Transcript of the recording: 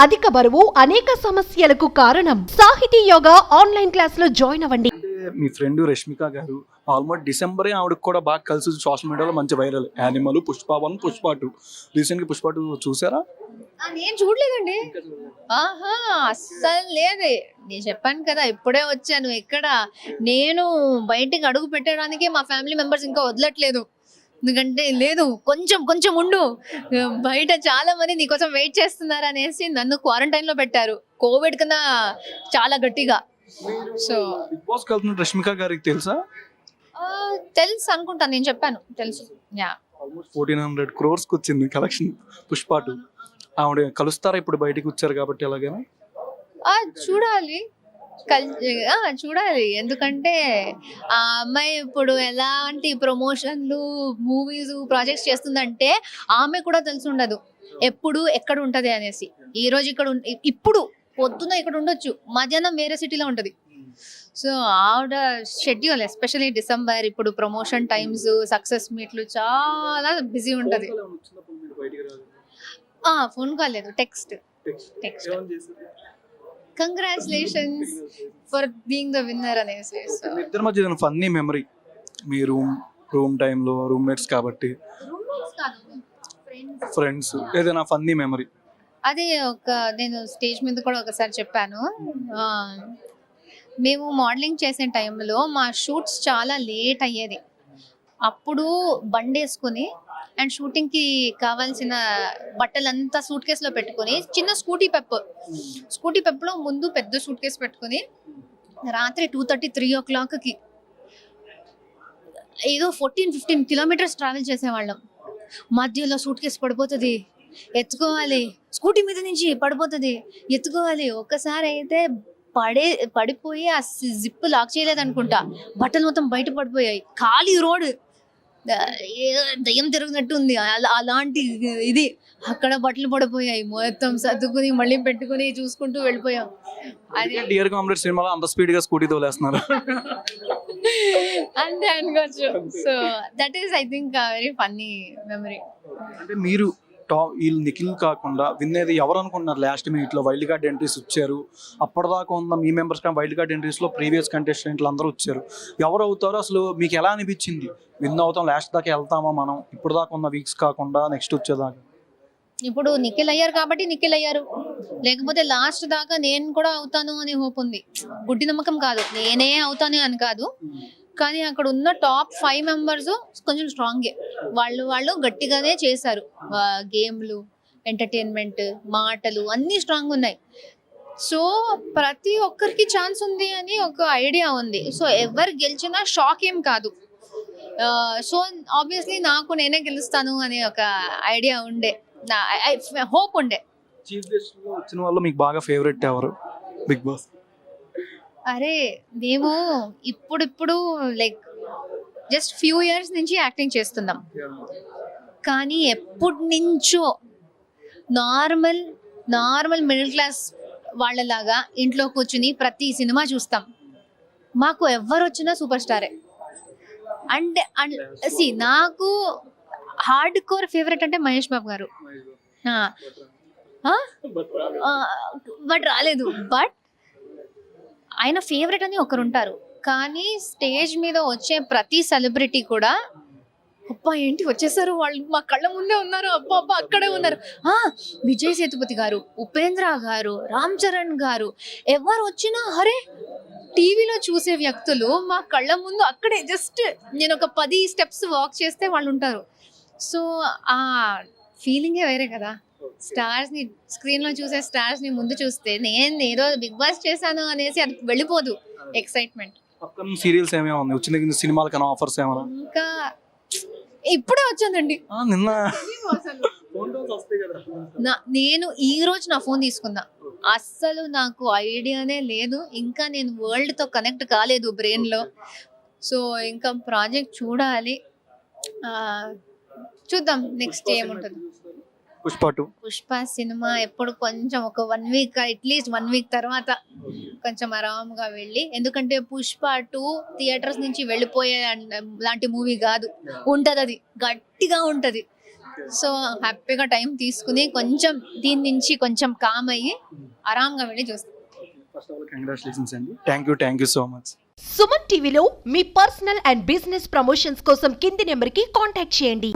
అధిక బరువు అనేక సమస్యలకు కారణం. సాహితీ యోగా ఆన్లైన్ క్లాసులో జాయిన్ అవ్వండి. మీ ఫ్రెండ్ రష్మిక గారు ఆల్మోస్ట్ డిసెంబరే ఆవిడకి కూడా బాగా కలిసి సోషల్ మీడియాలో మంచి వైరల్ యానిమల్, పుష్ప 1, పుష్ప 2. రీసెంట్గా పుష్ప 2 చూసారా? నేను చూడలేదండి. ఆహా, అస్సలు లేదే. నేను చెప్పాను కదా, ఇప్పుడే వచ్చాను. ఎక్కడ నేను బయటికి అడుగు పెట్టడానికి మా ఫ్యామిలీ మెంబర్స్ ఇంకా వదలట్లేదు. ఎందుకంటే లేదు, కొంచెం కొంచెం ఉండు, బయట చాలా మంది నీకోసం వెయిట్ చేస్తున్నారు అనేసి నన్ను క్వారంటైన్ లో పెట్టారు, కోవిడ్ కన్నా చాలా గట్టిగా. సో బిగ్ బాస్ వెళ్తున్న రష్మిక గారికి తెలుసా? తెలుసు అనుకుంటాను, నేను చెప్పాను తెలుసు. యా, ఆల్మోస్ట్ 1400 crores వచ్చింది కలెక్షన్ పుష్ప 2. ఆవిడ కలుస్తారా ఇప్పుడు బయటికి వచ్చారు కాబట్టి? ఎలాగైనా చూడాలి, చూడాలి. ఎందుకంటే ఆ అమ్మాయి ఇప్పుడు ఎలాంటి ప్రమోషన్లు, మూవీస్, ప్రాజెక్ట్స్ చేస్తుందంటే ఆమె కూడా తెలిసి ఉండదు ఎప్పుడు ఎక్కడ ఉంటది అనేసి. ఈ రోజు ఇక్కడ ఇప్పుడు పొద్దున ఇక్కడ ఉండొచ్చు, మధ్యాహ్నం వేరే సిటీలో ఉంటది. సో ఆవిడ షెడ్యూల్ ఎస్పెషల్లీ డిసెంబర్, ఇప్పుడు ప్రమోషన్ టైమ్స్, సక్సెస్ మీట్లు చాలా బిజీ ఉంటది. ఫోన్ కాల్ లేదు, text. Congratulations for being the winner అనేసి. ఇద్దరి మధ్య ఏదైనా ఫన్నీ మెమరీ, మీ రూమ్ టైంలో రూమ్మేట్స్ కాబట్టి ఫ్రెండ్స్, ఏదైనా ఫన్నీ మెమరీ? అదే నేను స్టేజ్ మీద కూడా ఒకసారి చెప్పాను. మేము మోడలింగ్ చేసే టైంలో మా షూట్స్ చాలా లేట్ అయ్యేది. అప్పుడు బండి వేసుకుని అండ్ షూటింగ్కి కావాల్సిన బట్టలంతా సూట్ కేసులో పెట్టుకుని, చిన్న స్కూటీ పెప్లో ముందు పెద్ద సూట్ కేసు పెట్టుకుని రాత్రి 2:30, 3 o'clockకి ఏదో 14-15 kilometers ట్రావెల్ చేసేవాళ్ళం. మధ్యలో సూట్ కేసు పడిపోతుంది, ఎత్తుకోవాలి. స్కూటీ మీద నుంచి పడిపోతుంది, ఎత్తుకోవాలి. ఒక్కసారి అయితే పడిపోయి ఆ జిప్ లాక్ చేయలేదనుకుంటా, బట్టలు మొత్తం బయట పడిపోయాయి. ఖాళీ రోడ్, దయ్యం తిరుగునట్టు ఉంది. అలాంటి ఇది, అక్కడ బట్టలు పడిపోయాయి. మొత్తం సర్దుకుని మళ్ళీ పెట్టుకుని చూసుకుంటూ వెళ్ళిపోయాం. అది డియర్ కామ్రేడ్ సినిమాలో అంత స్పీడ్ గా స్కూటీ తోలేస్తున్నారు అంతే అనుకోవచ్చు. So that is I think very funny memory. అంటే మీరు వీళ్ళు నిఖిల్ కాకుండా వినేది ఎవరు అనుకుంటున్నారు? లాస్ట్ మినిట్ లో వైల్డ్ కార్డ్ ఎంట్రీస్ వచ్చారు. అప్పటిదాకా ఉన్న మీ మెంబర్స్ కానీ వైల్డ్ కార్డ్ ఎంట్రీస్ లో ప్రీవియస్ కంటెస్టెంట్లు అందరూ వచ్చారు. ఎవరు అవుతారో అసలు మీకు ఎలా అనిపించింది? విన్ అవుతాం, లాస్ట్ దాకా వెళ్తామా మనం? ఇప్పుడు దాకా ఉన్న వీక్స్ కాకుండా నెక్స్ట్ వచ్చేదాకా. ఇప్పుడు నిఖిల్ అయ్యారు కాబట్టి నిఖిల్ అయ్యారు, లేకపోతే లాస్ట్ దాకా నేను కూడా అవుతాను అని హోప్ ఉంది. గుడ్డి నమ్మకం కాదు, నేనే అవుతాను అని కాదు. కానీ అక్కడ ఉన్న టాప్ 5 members కొంచెం స్ట్రాంగే, వాళ్ళు గట్టిగానే చేశారు. గేమ్లు, ఎంటర్టైన్మెంట్, మాటలు అన్నీ స్ట్రాంగ్ ఉన్నాయి. సో ప్రతి ఒక్కరికి ఛాన్స్ ఉంది అని ఒక ఐడియా ఉంది. సో ఎవరు గెలిచినా షాక్ ఏం కాదు. సో ఆబ్వియస్లీ నాకు నేనే గెలుస్తాను అనే ఒక ఐడియా ఉండే, హోప్ ఉండే. చీఫ్ గెస్ట్ లో వచ్చిన వాళ్ళు మీకు బాగా ఫేవరెట్ ఎవరు బిగ్ బాస్? అరే మేము ఇప్పుడు లైక్ జస్ట్ ఫ్యూ ఇయర్స్ నుంచి యాక్టింగ్ చేస్తున్నాం, కానీ ఎప్పటి నుంచో నార్మల్ మిడిల్ క్లాస్ వాళ్ళలాగా ఇంట్లో కూర్చుని ప్రతి సినిమా చూస్తాం. మాకు ఎవరు వచ్చినా సూపర్ స్టారే. అండ్ నాకు హార్డ్ కోర్ ఫేవరెట్ అంటే మహేష్ బాబు గారు. బట్ రాలేదు. బట్ ఆయన ఫేవరెట్ అని ఒకరు ఉంటారు, కానీ స్టేజ్ మీద వచ్చే ప్రతి సెలబ్రిటీ కూడా అబ్బా ఏంటి వచ్చేసారు వాళ్ళు, మా కళ్ళ ముందే ఉన్నారు, అబ్బా అక్కడే ఉన్నారు. విజయ్ సేతుపతి గారు, ఉపేంద్ర గారు, రామ్ చరణ్ గారు, ఎవరు వచ్చినా అరే టీవీలో చూసే వ్యక్తులు మా కళ్ళ ముందు అక్కడే, జస్ట్ నేను ఒక 10 steps వాక్ చేస్తే వాళ్ళు ఉంటారు. సో ఆ ఫీలింగే వేరే కదా. స్టార్స్ ని స్క్రీన్ లో చూసే స్టార్స్ ని ముందు చూస్తే నేను ఏదో బిగ్ బాస్ చేశాను అనేసి అది వెళ్ళిపోదు ఎక్సైట్మెంట్. సీరియల్స్ ఏమేమో వచ్చిన సినిమాల కన్నా ఆఫర్స్ ఏమన్నా? ఇంకా ఇప్పుడే వచ్చిందండి నిన్న. నేను ఈ రోజు నా ఫోన్ తీసుకున్నా, అస్సలు నాకు ఐడియానే లేదు. ఇంకా నేను వరల్డ్ తో కనెక్ట్ కాలేదు బ్రెయిన్ లో. సో ఇంకా ప్రాజెక్ట్ చూడాలి, చూద్దాం నెక్స్ట్ ఏముంటుంది. పుష్ప సినిమా ఎప్పుడు కొంచెం ఒక 1 week, అట్లీస్ట్ 1 week తర్వాత కొంచెం ఆరాంగా వెళ్ళి, ఎందుకంటే పుష్ప 2 థియేటర్స్ నుంచి వెళ్ళిపోయే లాంటి మూవీ కాదు. ఉంటది, అది గట్టిగా ఉంటది. సో హ్యాపీగా టైం తీసుకుని కొంచెం దీని నుంచి కొంచెం కామ్ అయ్యి ఆరాంగా వెళ్ళి చూస్తాం. ఫస్ట్ ఆఫ్ ఆల్ కంగ్రాచులేషన్స్ అండి. Thank you so much. Suman టీవీలో మీ పర్సనల్ అండ్ బిజినెస్ ప్రమోషన్స్ కోసం కింది నెంబర్కి కాంటాక్ట్ చేయండి.